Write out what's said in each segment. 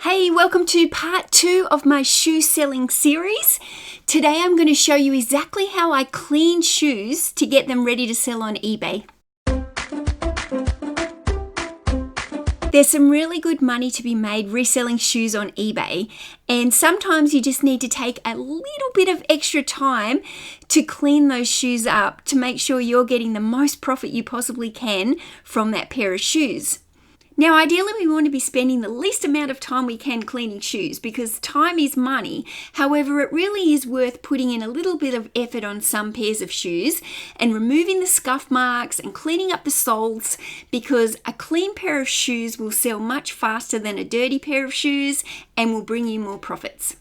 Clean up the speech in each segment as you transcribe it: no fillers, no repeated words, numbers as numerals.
Hey, welcome to part 2 of my shoe selling series. Today I'm going to show you exactly how I clean shoes to get them ready to sell on eBay. There's some really good money to be made reselling shoes on eBay, and sometimes you just need to take a little bit of extra time to clean those shoes up to make sure you're getting the most profit you possibly can from that pair of shoes. Now, ideally, we want to be spending the least amount of time we can cleaning shoes because time is money. However, it really is worth putting in a little bit of effort on some pairs of shoes and removing the scuff marks and cleaning up the soles because a clean pair of shoes will sell much faster than a dirty pair of shoes and will bring you more profits.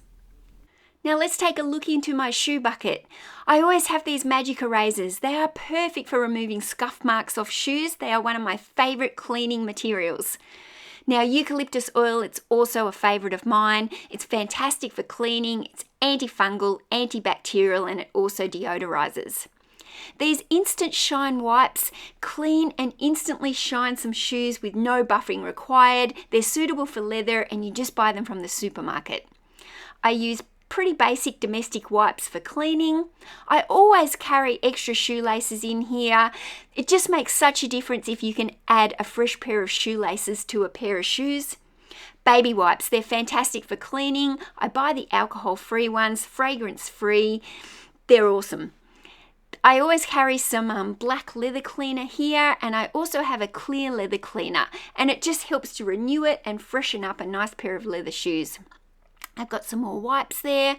Now let's take a look into my shoe bucket. I always have these magic erasers. They are perfect for removing scuff marks off shoes. They are one of my favorite cleaning materials. Now eucalyptus oil, it's also a favorite of mine. It's fantastic for cleaning. It's antifungal, antibacterial, and it also deodorizes. These instant shine wipes clean and instantly shine some shoes with no buffing required. They're suitable for leather and you just buy them from the supermarket. I use pretty basic domestic wipes for cleaning. I always carry extra shoelaces in here. It just makes such a difference if you can add a fresh pair of shoelaces to a pair of shoes. Baby wipes, they're fantastic for cleaning. I buy the alcohol-free ones, fragrance-free. They're awesome. I always carry some black leather cleaner here, and I also have a clear leather cleaner, and it just helps to renew it and freshen up a nice pair of leather shoes. I've got some more wipes there,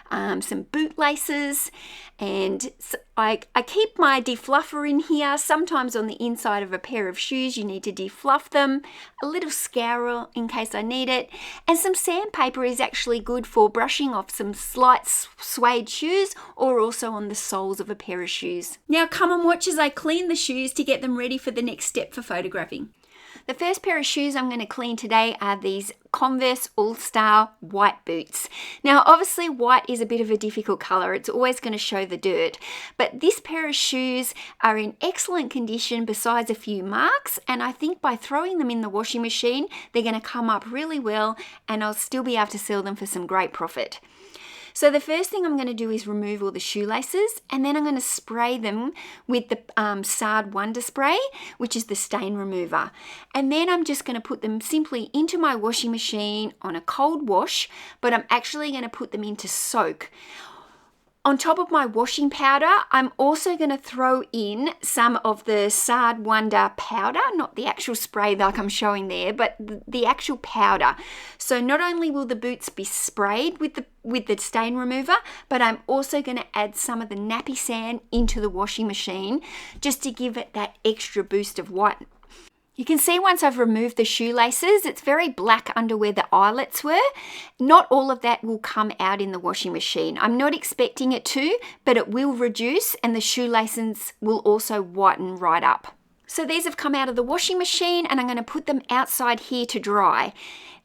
some boot laces, and I keep my defluffer in here. Sometimes on the inside of a pair of shoes you need to defluff them, a little scourer in case I need it, and some sandpaper is actually good for brushing off some slight suede shoes or also on the soles of a pair of shoes. Now come and watch as I clean the shoes to get them ready for the next step for photographing. The first pair of shoes I'm going to clean today are these Converse All-Star white boots. Now obviously white is a bit of a difficult colour, it's always going to show the dirt, but this pair of shoes are in excellent condition besides a few marks, and I think by throwing them in the washing machine they're going to come up really well and I'll still be able to sell them for some great profit. So the first thing I'm going to do is remove all the shoelaces, and then I'm going to spray them with the Sard Wonder Spray, which is the stain remover. And then I'm just going to put them simply into my washing machine on a cold wash, but I'm actually going to put them into soak. On top of my washing powder, I'm also going to throw in some of the Sard Wonder powder, not the actual spray like I'm showing there, but the actual powder. So not only will the boots be sprayed with the stain remover, but I'm also going to add some of the nappy sand into the washing machine just to give it that extra boost of white. You can see once I've removed the shoelaces, it's very black under where the eyelets were. Not all of that will come out in the washing machine. I'm not expecting it to, but it will reduce and the shoelaces will also whiten right up. So these have come out of the washing machine and I'm going to put them outside here to dry.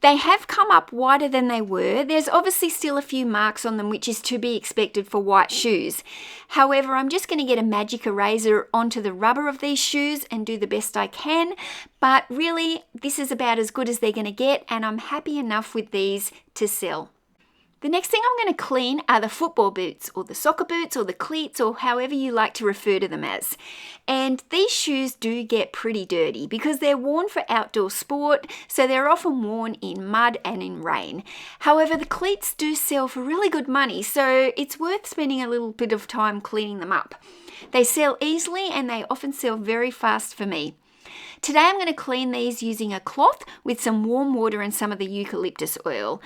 They have come up whiter than they were. There's obviously still a few marks on them, which is to be expected for white shoes. However, I'm just going to get a magic eraser onto the rubber of these shoes and do the best I can. But really, this is about as good as they're going to get, and I'm happy enough with these to sell. The next thing I'm going to clean are the football boots or the soccer boots or the cleats or however you like to refer to them as. And these shoes do get pretty dirty because they're worn for outdoor sport, so they're often worn in mud and in rain. However, the cleats do sell for really good money, so it's worth spending a little bit of time cleaning them up. They sell easily and they often sell very fast for me. Today I'm going to clean these using a cloth with some warm water and some of the eucalyptus oil.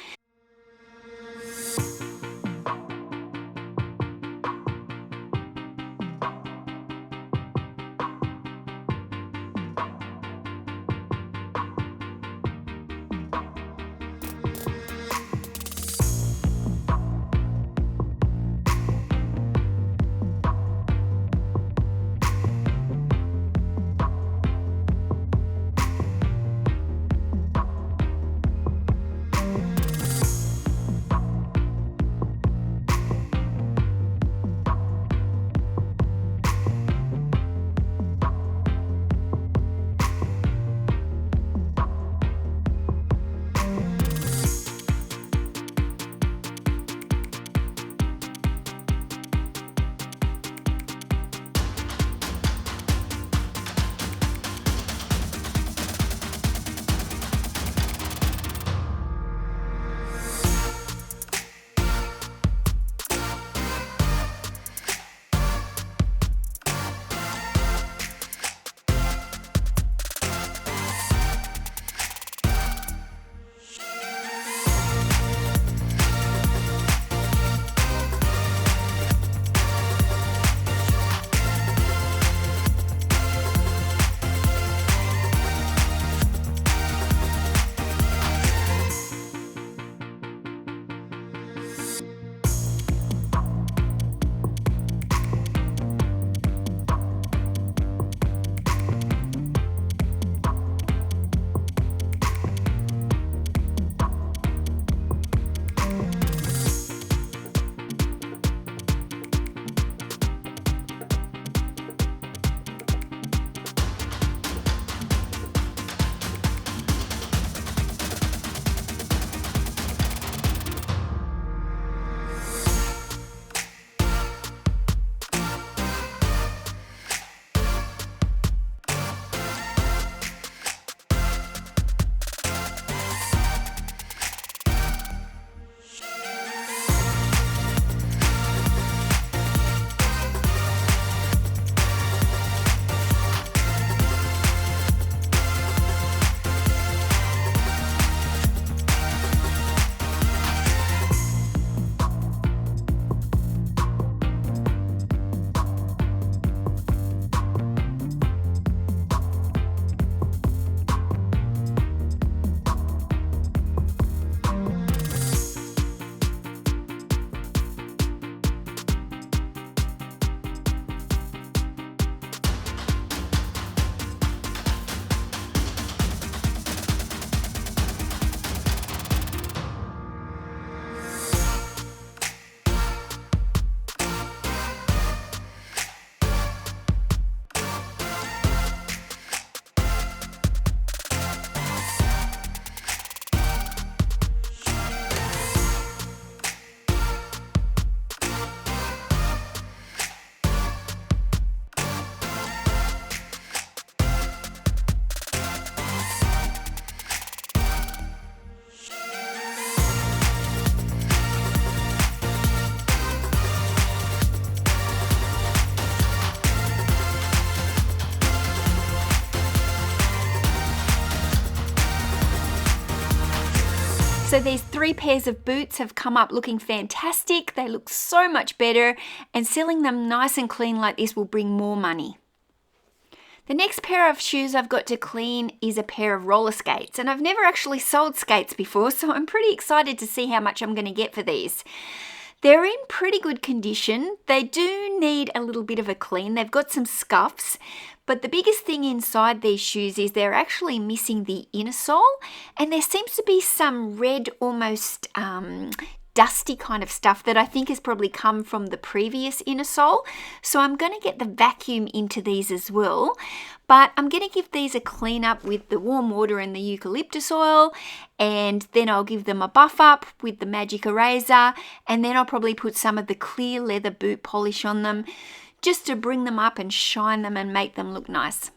So these 3 pairs of boots have come up looking fantastic. They look so much better, and selling them nice and clean like this will bring more money. The next pair of shoes I've got to clean is a pair of roller skates, and I've never actually sold skates before, so I'm pretty excited to see how much I'm going to get for these. They're in pretty good condition. They do need a little bit of a clean. They've got some scuffs, but the biggest thing inside these shoes is they're actually missing the inner sole, and there seems to be some red, almost dusty kind of stuff that I think has probably come from the previous inner sole. So I'm going to get the vacuum into these as well, but I'm going to give these a clean up with the warm water and the eucalyptus oil, and then I'll give them a buff up with the magic eraser, and then I'll probably put some of the clear leather boot polish on them just to bring them up and shine them and make them look nice.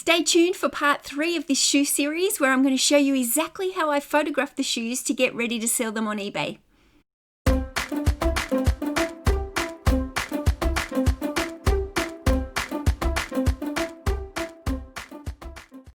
Stay tuned for part 3 of this shoe series where I'm going to show you exactly how I photograph the shoes to get ready to sell them on eBay.